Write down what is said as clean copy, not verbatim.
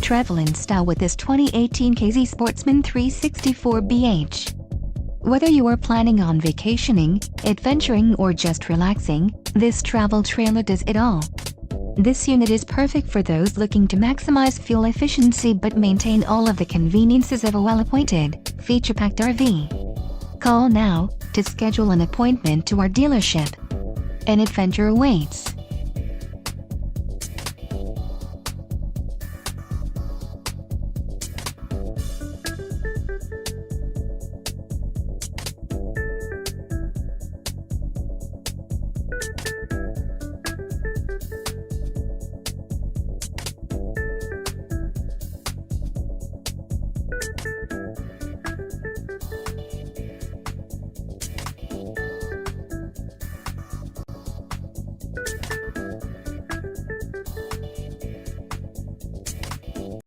Travel in style with this 2018 KZ Sportsmen 364BH. Whether you are planning on vacationing, adventuring or just relaxing, this travel trailer does it all. This unit is perfect for those looking to maximize fuel efficiency but maintain all of the conveniences of a well-appointed, feature-packed RV. Call now to schedule an appointment to our dealership. An adventure awaits.